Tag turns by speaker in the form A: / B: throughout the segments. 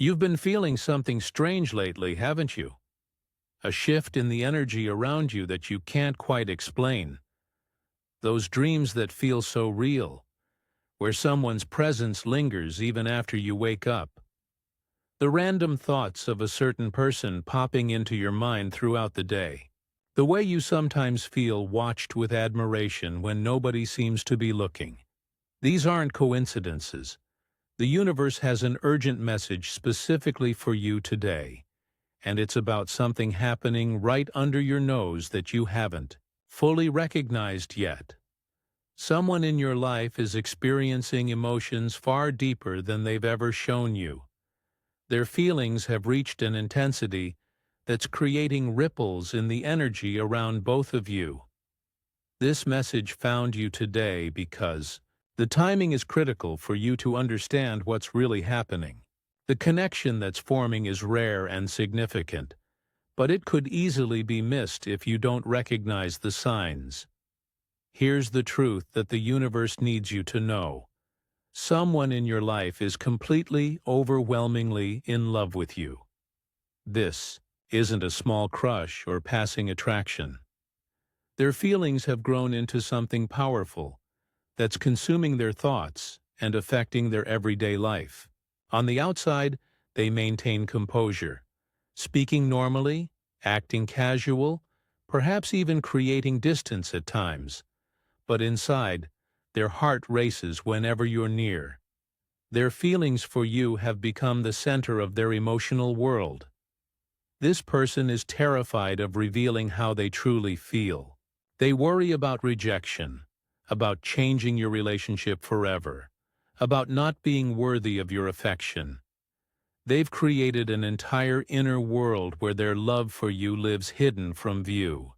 A: You've been feeling something strange lately, haven't you? A shift in the energy around you that you can't quite explain. Those dreams that feel so real, where someone's presence lingers even after you wake up. The random thoughts of a certain person popping into your mind throughout the day. The way you sometimes feel watched with admiration when nobody seems to be looking. These aren't coincidences. The universe has an urgent message specifically for you today, and it's about something happening right under your nose that you haven't fully recognized yet. Someone in your life is experiencing emotions far deeper than they've ever shown you. Their feelings have reached an intensity that's creating ripples in the energy around both of you. This message found you today because the timing is critical for you to understand what's really happening. The connection that's forming is rare and significant, but it could easily be missed if you don't recognize the signs. Here's the truth that the universe needs you to know. Someone in your life is completely, overwhelmingly in love with you. This isn't a small crush or passing attraction. Their feelings have grown into something powerful that's consuming their thoughts and affecting their everyday life. On the outside, they maintain composure, speaking normally, acting casual, perhaps even creating distance at times. But inside, their heart races whenever you're near. Their feelings for you have become the center of their emotional world. This person is terrified of revealing how they truly feel. They worry about rejection, about changing your relationship forever, about not being worthy of your affection. They've created an entire inner world where their love for you lives hidden from view.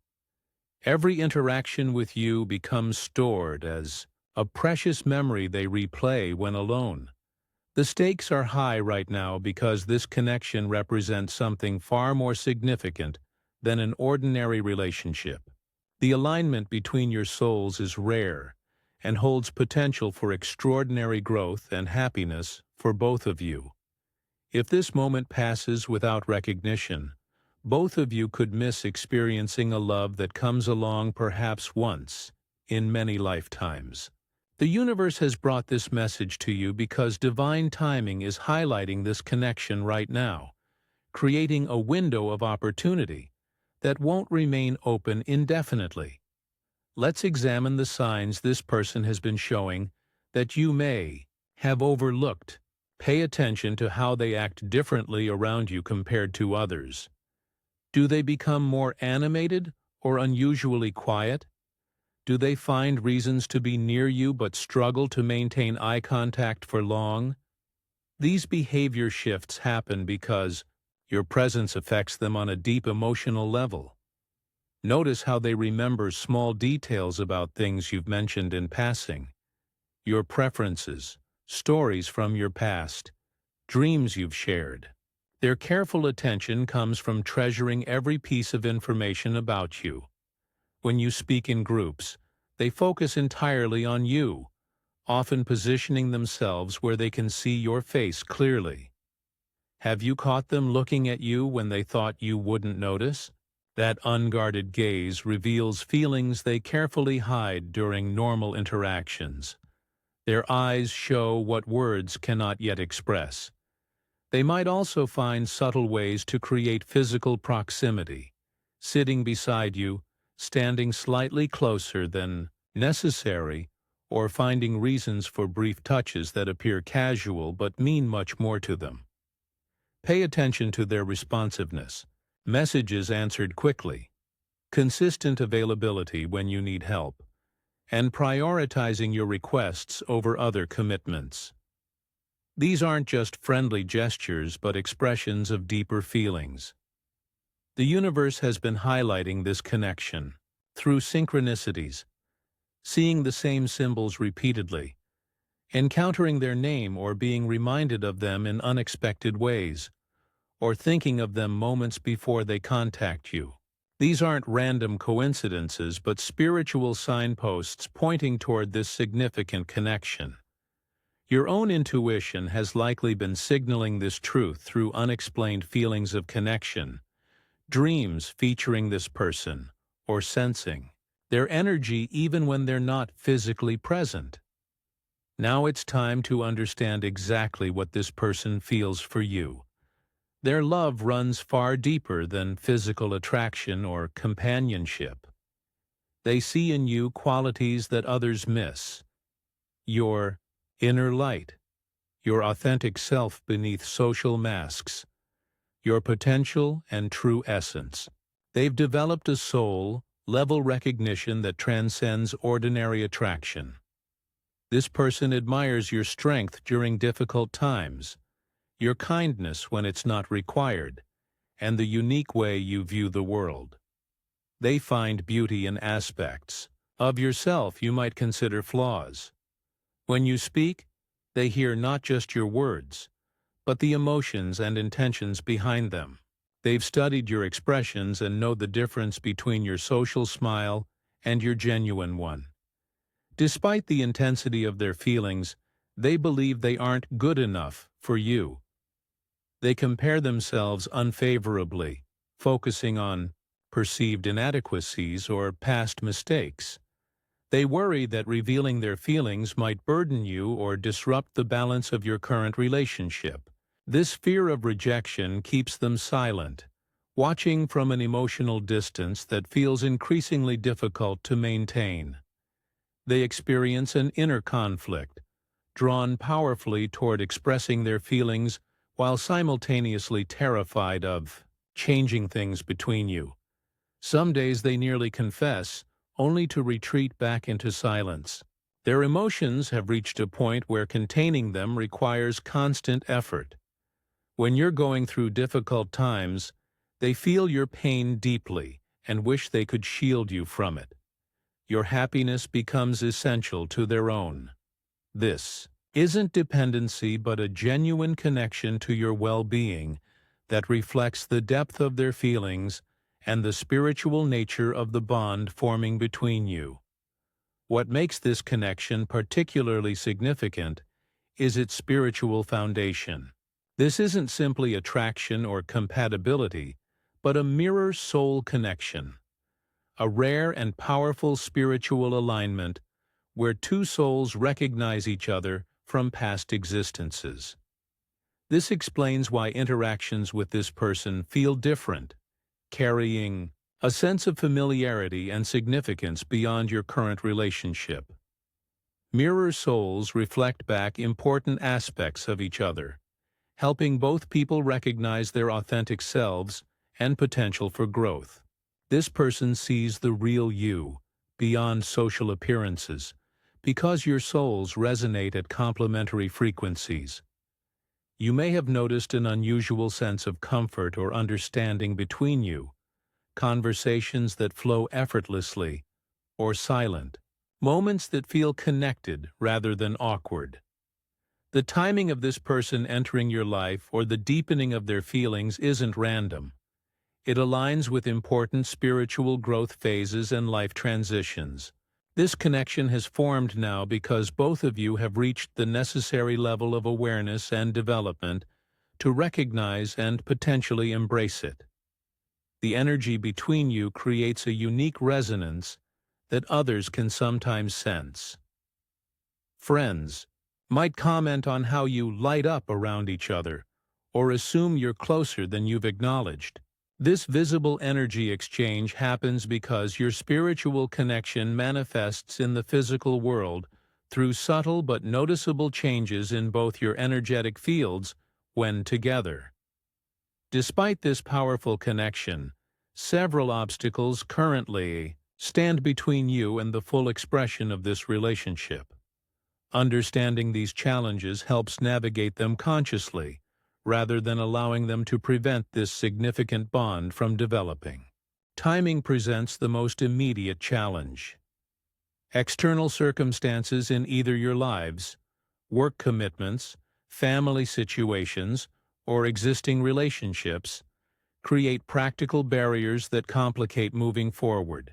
A: Every interaction with you becomes stored as a precious memory they replay when alone. The stakes are high right now because this connection represents something far more significant than an ordinary relationship. The alignment between your souls is rare and holds potential for extraordinary growth and happiness for both of you. If this moment passes without recognition, both of you could miss experiencing a love that comes along perhaps once in many lifetimes. The universe has brought this message to you because divine timing is highlighting this connection right now, creating a window of opportunity that won't remain open indefinitely. Let's examine the signs this person has been showing that you may have overlooked. Pay attention to how they act differently around you compared to others. Do they become more animated or unusually quiet? Do they find reasons to be near you but struggle to maintain eye contact for long? These behavior shifts happen because your presence affects them on a deep emotional level. Notice how they remember small details about things you've mentioned in passing. Your preferences, stories from your past, dreams you've shared. Their careful attention comes from treasuring every piece of information about you. When you speak in groups, they focus entirely on you, often positioning themselves where they can see your face clearly. Have you caught them looking at you when they thought you wouldn't notice? That unguarded gaze reveals feelings they carefully hide during normal interactions. Their eyes show what words cannot yet express. They might also find subtle ways to create physical proximity, sitting beside you, standing slightly closer than necessary, or finding reasons for brief touches that appear casual but mean much more to them. Pay attention to their responsiveness, messages answered quickly, consistent availability when you need help, and prioritizing your requests over other commitments. These aren't just friendly gestures but expressions of deeper feelings. The universe has been highlighting this connection through synchronicities, seeing the same symbols repeatedly, encountering their name or being reminded of them in unexpected ways, or thinking of them moments before they contact you. These aren't random coincidences but spiritual signposts pointing toward this significant connection. Your own intuition has likely been signaling this truth through unexplained feelings of connection, dreams featuring this person, or sensing their energy even when they're not physically present. Now it's time to understand exactly what this person feels for you. Their love runs far deeper than physical attraction or companionship. They see in you qualities that others miss: your inner light, your authentic self beneath social masks, your potential and true essence. They've developed a soul-level recognition that transcends ordinary attraction. This person admires your strength during difficult times, your kindness when it's not required, and the unique way you view the world. They find beauty in aspects of yourself you might consider flaws. When you speak, they hear not just your words, but the emotions and intentions behind them. They've studied your expressions and know the difference between your social smile and your genuine one. Despite the intensity of their feelings, they believe they aren't good enough for you. They compare themselves unfavorably, focusing on perceived inadequacies or past mistakes. They worry that revealing their feelings might burden you or disrupt the balance of your current relationship. This fear of rejection keeps them silent, watching from an emotional distance that feels increasingly difficult to maintain. They experience an inner conflict, drawn powerfully toward expressing their feelings while simultaneously terrified of changing things between you. Some days they nearly confess, only to retreat back into silence. Their emotions have reached a point where containing them requires constant effort. When you're going through difficult times, they feel your pain deeply and wish they could shield you from it. Your happiness becomes essential to their own. This isn't dependency but a genuine connection to your well-being that reflects the depth of their feelings and the spiritual nature of the bond forming between you. What makes this connection particularly significant is its spiritual foundation. This isn't simply attraction or compatibility, but a mirror soul connection, a rare and powerful spiritual alignment where two souls recognize each other from past existences. This explains why interactions with this person feel different, carrying a sense of familiarity and significance beyond your current relationship. Mirror souls reflect back important aspects of each other, helping both people recognize their authentic selves and potential for growth. This person sees the real you, beyond social appearances, because your souls resonate at complementary frequencies. You may have noticed an unusual sense of comfort or understanding between you, conversations that flow effortlessly or silent, moments that feel connected rather than awkward. The timing of this person entering your life or the deepening of their feelings isn't random. It aligns with important spiritual growth phases and life transitions. This connection has formed now because both of you have reached the necessary level of awareness and development to recognize and potentially embrace it. The energy between you creates a unique resonance that others can sometimes sense. Friends might comment on how you light up around each other, or assume you're closer than you've acknowledged. This visible energy exchange happens because your spiritual connection manifests in the physical world through subtle but noticeable changes in both your energetic fields when together. Despite this powerful connection, several obstacles currently stand between you and the full expression of this relationship. Understanding these challenges helps navigate them consciously, rather than allowing them to prevent this significant bond from developing. Timing presents the most immediate challenge. External circumstances in either your lives, work commitments, family situations, or existing relationships create practical barriers that complicate moving forward.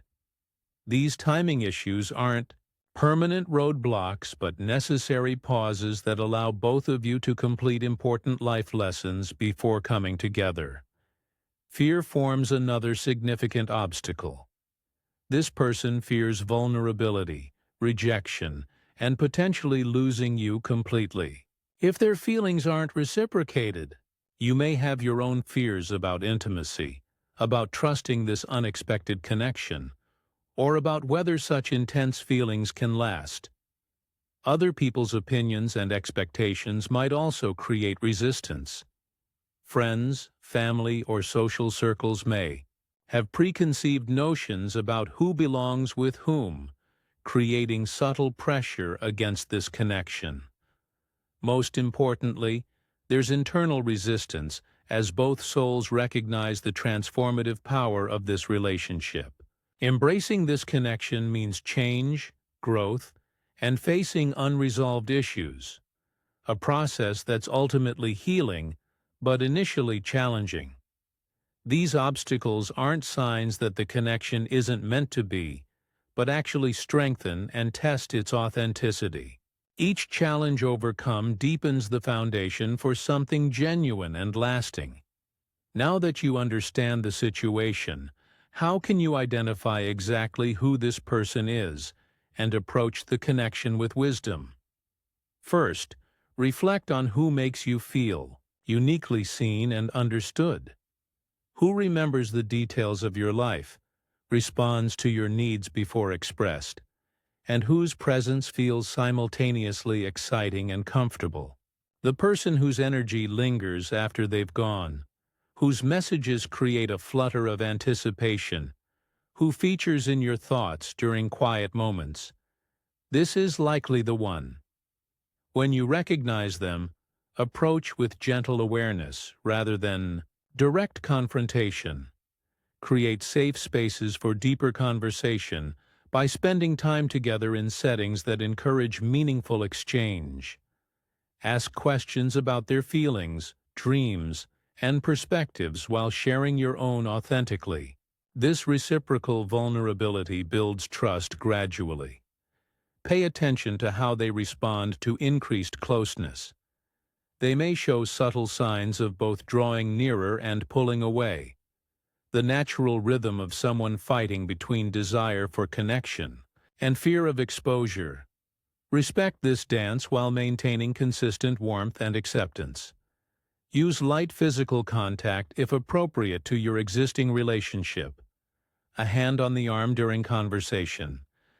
A: These timing issues aren't Permanent roadblocks but necessary pauses that allow both of you to complete important life lessons before coming together. Fear forms another significant obstacle. This person fears vulnerability, rejection, and potentially losing you completely. If their feelings aren't reciprocated, you may have your own fears about intimacy, about trusting this unexpected connection, or about whether such intense feelings can last. Other people's opinions and expectations might also create resistance. Friends, family, or social circles may have preconceived notions about who belongs with whom, creating subtle pressure against this connection. Most importantly, there's internal resistance as both souls recognize the transformative power of this relationship. Embracing this connection means change, growth, and facing unresolved issues, a process that's ultimately healing, but initially challenging. These obstacles aren't signs that the connection isn't meant to be, but actually strengthen and test its authenticity. Each challenge overcome deepens the foundation for something genuine and lasting. Now that you understand the situation, how can you identify exactly who this person is and approach the connection with wisdom? First, reflect on who makes you feel uniquely seen and understood. Who remembers the details of your life, responds to your needs before expressed, and whose presence feels simultaneously exciting and comfortable? The person whose energy lingers after they've gone, whose messages create a flutter of anticipation, who features in your thoughts during quiet moments. This is likely the one. When you recognize them, approach with gentle awareness rather than direct confrontation. Create safe spaces for deeper conversation by spending time together in settings that encourage meaningful exchange. Ask questions about their feelings, dreams, and perspectives while sharing your own authentically. This reciprocal vulnerability builds trust gradually. Pay attention to how they respond to increased closeness. They may show subtle signs of both drawing nearer and pulling away, the natural rhythm of someone fighting between desire for connection and fear of exposure. Respect this dance while maintaining consistent warmth and acceptance. Use light physical contact if appropriate to your existing relationship. A hand on the arm during conversation,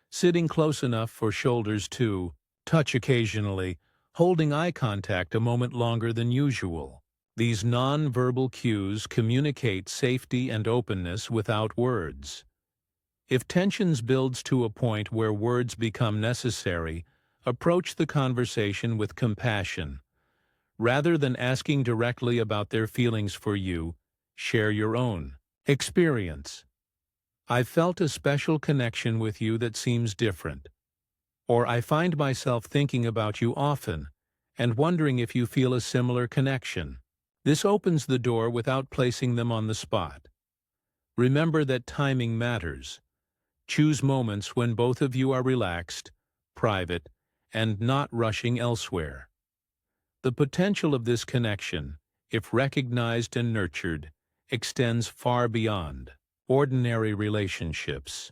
A: sitting close enough for shoulders to touch occasionally, holding eye contact a moment longer than usual. These non-verbal cues communicate safety and openness without words. If tensions builds to a point where words become necessary, approach the conversation with compassion. Rather than asking directly about their feelings for you, share your own experience. I felt a special connection with you that seems different. Or I find myself thinking about you often and wondering if you feel a similar connection. This opens the door without placing them on the spot. Remember that timing matters. Choose moments when both of you are relaxed, private, and not rushing elsewhere. The potential of this connection, if recognized and nurtured, extends far beyond ordinary relationships.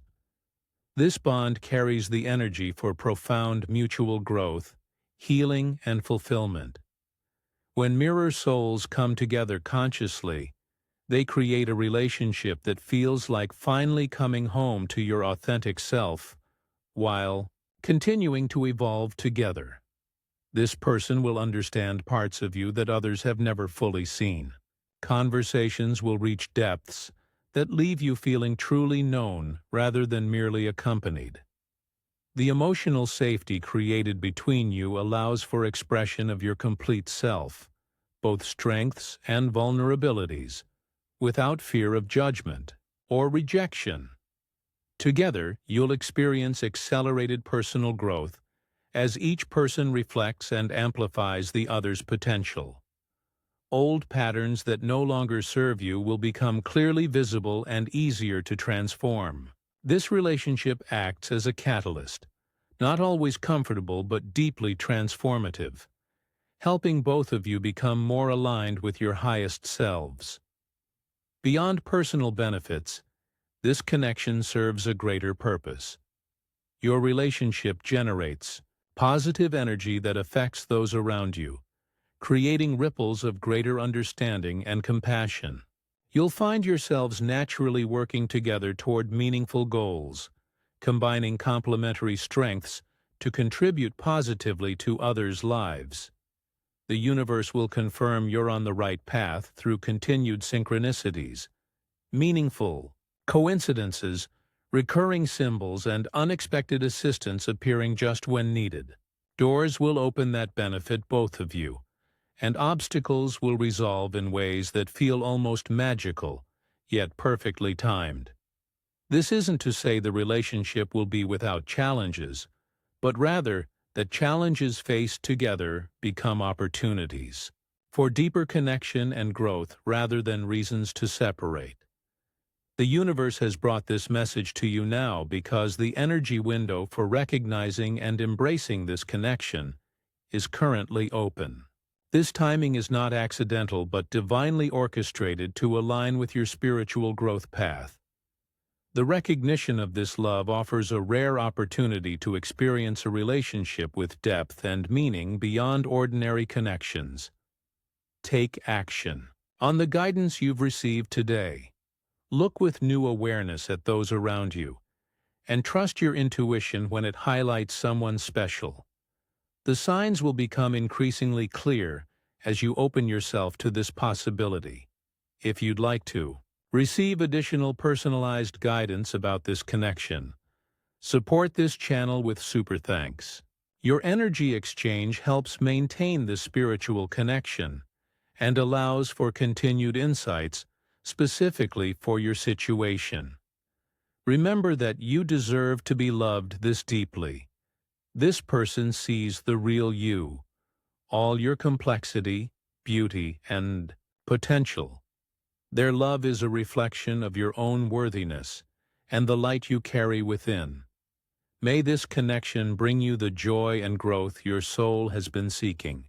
A: This bond carries the energy for profound mutual growth, healing, and fulfillment. When mirror souls come together consciously, they create a relationship that feels like finally coming home to your authentic self, while continuing to evolve together. This person will understand parts of you that others have never fully seen. Conversations will reach depths that leave you feeling truly known rather than merely accompanied. The emotional safety created between you allows for expression of your complete self, both strengths and vulnerabilities, without fear of judgment or rejection. Together, you'll experience accelerated personal growth as each person reflects and amplifies the other's potential. Old patterns that no longer serve you will become clearly visible and easier to transform. This relationship acts as a catalyst, not always comfortable but deeply transformative, helping both of you become more aligned with your highest selves. Beyond personal benefits, this connection serves a greater purpose. Your relationship generates positive energy that affects those around you, creating ripples of greater understanding and compassion. You'll find yourselves naturally working together toward meaningful goals, combining complementary strengths to contribute positively to others' lives. The universe will confirm you're on the right path through continued synchronicities, meaningful coincidences, recurring symbols, and unexpected assistance appearing just when needed. Doors will open that benefit both of you, and obstacles will resolve in ways that feel almost magical, yet perfectly timed. This isn't to say the relationship will be without challenges, but rather that challenges faced together become opportunities for deeper connection and growth rather than reasons to separate. The universe has brought this message to you now because the energy window for recognizing and embracing this connection is currently open. This timing is not accidental but divinely orchestrated to align with your spiritual growth path. The recognition of this love offers a rare opportunity to experience a relationship with depth and meaning beyond ordinary connections. Take action on the guidance you've received today. Look with new awareness at those around you, and trust your intuition when it highlights someone special. The signs will become increasingly clear as you open yourself to this possibility. If you'd like to receive additional personalized guidance about this connection, support this channel with super thanks. Your energy exchange helps maintain this spiritual connection and allows for continued insights specifically for your situation. Remember that you deserve to be loved this deeply. This person sees the real you, all your complexity, beauty, and potential. Their love is a reflection of your own worthiness and the light you carry within. May this connection bring you the joy and growth your soul has been seeking.